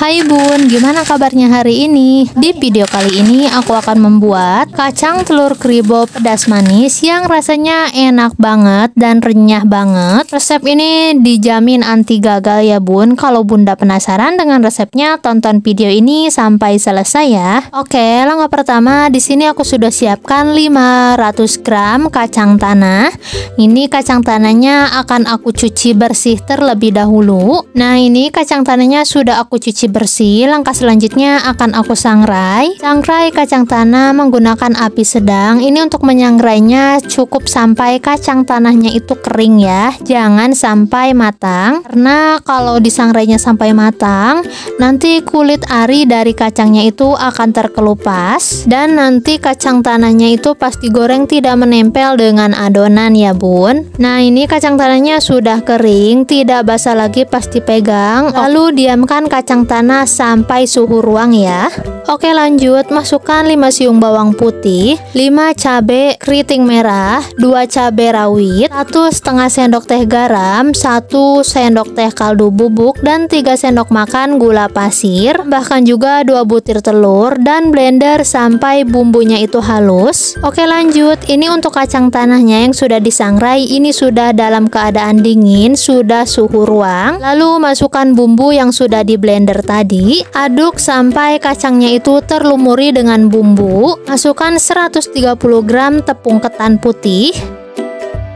Hai Bun, gimana kabarnya hari ini? Di video kali ini aku akan membuat kacang telur kribo pedas manis yang rasanya enak banget dan renyah banget. Resep ini dijamin anti gagal ya Bun. Kalau Bunda penasaran dengan resepnya, tonton video ini sampai selesai ya. Oke, langkah pertama di sini aku sudah siapkan 500 gram kacang tanah. Ini kacang tanahnya akan aku cuci bersih terlebih dahulu. Nah, ini kacang tanahnya sudah aku cuci bersih. Langkah selanjutnya akan aku sangrai. Sangrai kacang tanah menggunakan api sedang. Ini untuk menyangrainya cukup sampai kacang tanahnya itu kering ya. Jangan sampai matang, karena kalau disangrainya sampai matang, nanti kulit ari dari kacangnya itu akan terkelupas dan nanti kacang tanahnya itu pas digoreng tidak menempel dengan adonan ya Bun. Nah, ini kacang tanahnya sudah kering, tidak basah lagi pas dipegang. Lalu diamkan kacang tanah sampai suhu ruang ya. Oke, lanjut, masukkan 5 siung bawang putih, 5 cabai keriting merah, 2 cabai rawit, 1,5 sendok teh garam, 1 sendok teh kaldu bubuk, dan 3 sendok makan gula pasir. Bahkan juga 2 butir telur dan blender sampai bumbunya itu halus. Oke, lanjut, ini untuk kacang tanahnya yang sudah disangrai, ini sudah dalam keadaan dingin, sudah suhu ruang. Lalu masukkan bumbu yang sudah di blender tadi, aduk sampai kacangnya itu terlumuri dengan bumbu. Masukkan 130 gram tepung ketan putih,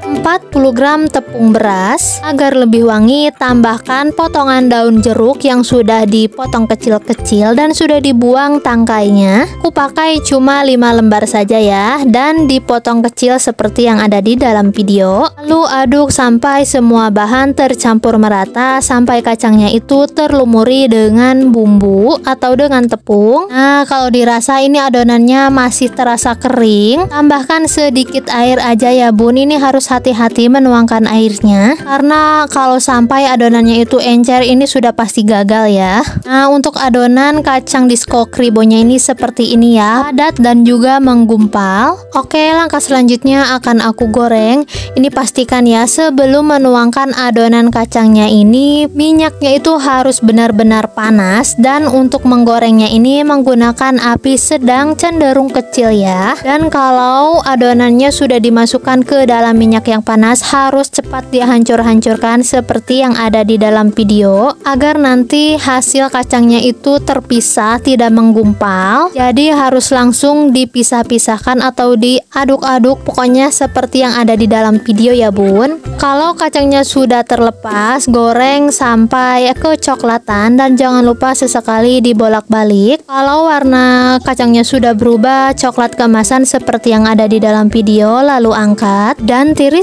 40 gram tepung beras. Agar lebih wangi, tambahkan potongan daun jeruk yang sudah dipotong kecil-kecil dan sudah dibuang tangkainya. Aku pakai cuma 5 lembar saja ya, dan dipotong kecil seperti yang ada di dalam video. Lalu aduk sampai semua bahan tercampur merata, sampai kacangnya itu terlumuri dengan bumbu atau dengan tepung. Nah, kalau dirasa ini adonannya masih terasa kering, tambahkan sedikit air aja ya Bun. Ini harus hati-hati menuangkan airnya, karena kalau sampai adonannya itu encer, ini sudah pasti gagal ya. Nah, untuk adonan kacang disco kribonya ini seperti ini ya, padat dan juga menggumpal. Oke, langkah selanjutnya akan aku goreng. Ini pastikan ya, sebelum menuangkan adonan kacangnya ini, minyaknya itu harus benar-benar panas, dan untuk menggorengnya ini menggunakan api sedang cenderung kecil ya. Dan kalau adonannya sudah dimasukkan ke dalam minyak yang panas, harus cepat dihancur-hancurkan seperti yang ada di dalam video, agar nanti hasil kacangnya itu terpisah, tidak menggumpal. Jadi harus langsung dipisah-pisahkan atau diaduk-aduk, pokoknya seperti yang ada di dalam video ya Bun. Kalau kacangnya sudah terlepas, goreng sampai kecoklatan dan jangan lupa sesekali dibolak-balik. Kalau warna kacangnya sudah berubah coklat keemasan seperti yang ada di dalam video, lalu angkat dan tiriskan.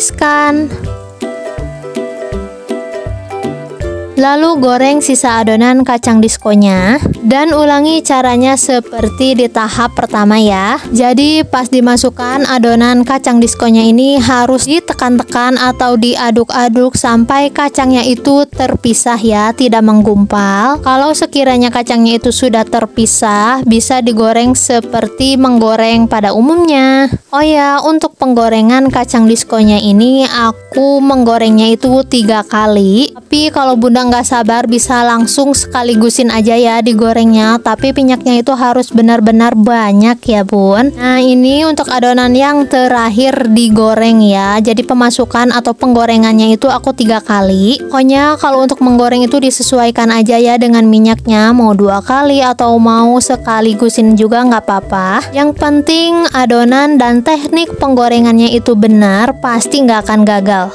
Lalu goreng sisa adonan kacang diskonya dan ulangi caranya seperti di tahap pertama ya. Jadi pas dimasukkan adonan kacang diskonya ini harus ditekan-tekan atau diaduk-aduk sampai kacangnya itu terpisah ya, tidak menggumpal. Kalau sekiranya kacangnya itu sudah terpisah, bisa digoreng seperti menggoreng pada umumnya. Oh ya, untuk penggorengan kacang diskonya ini aku menggorengnya itu 3 kali. Tapi kalau Bunda nggak sabar, bisa langsung sekaligusin aja ya digorengnya, tapi minyaknya itu harus benar-benar banyak ya Bun. Nah, ini untuk adonan yang terakhir digoreng ya, jadi pemasukan atau penggorengannya itu aku 3 kali. Pokoknya kalau untuk menggoreng itu disesuaikan aja ya dengan minyaknya, mau 2 kali atau mau sekaligusin juga nggak apa-apa. Yang penting adonan dan teknik penggorengannya itu benar, pasti nggak akan gagal.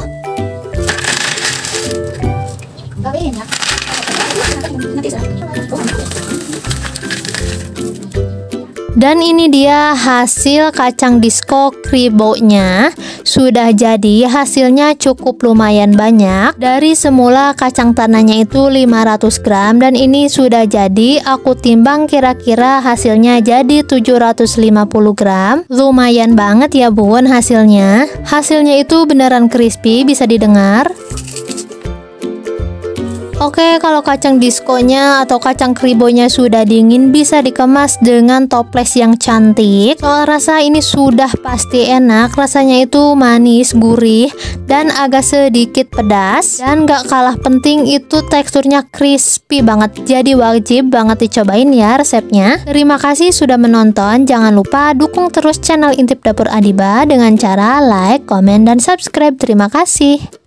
Dan ini dia hasil kacang disco kribonya. Sudah jadi, hasilnya cukup lumayan banyak. Dari semula kacang tanahnya itu 500 gram dan ini sudah jadi, aku timbang kira-kira hasilnya jadi 750 gram. Lumayan banget ya Bun hasilnya. Hasilnya itu beneran crispy, bisa didengar. Oke, kalau kacang diskonya atau kacang kribonya sudah dingin, bisa dikemas dengan toples yang cantik. Soal rasa ini sudah pasti enak, rasanya itu manis, gurih, dan agak sedikit pedas. Dan gak kalah penting itu teksturnya crispy banget, jadi wajib banget dicobain ya resepnya. Terima kasih sudah menonton, jangan lupa dukung terus channel Intip Dapur Adiba dengan cara like, komen, dan subscribe. Terima kasih.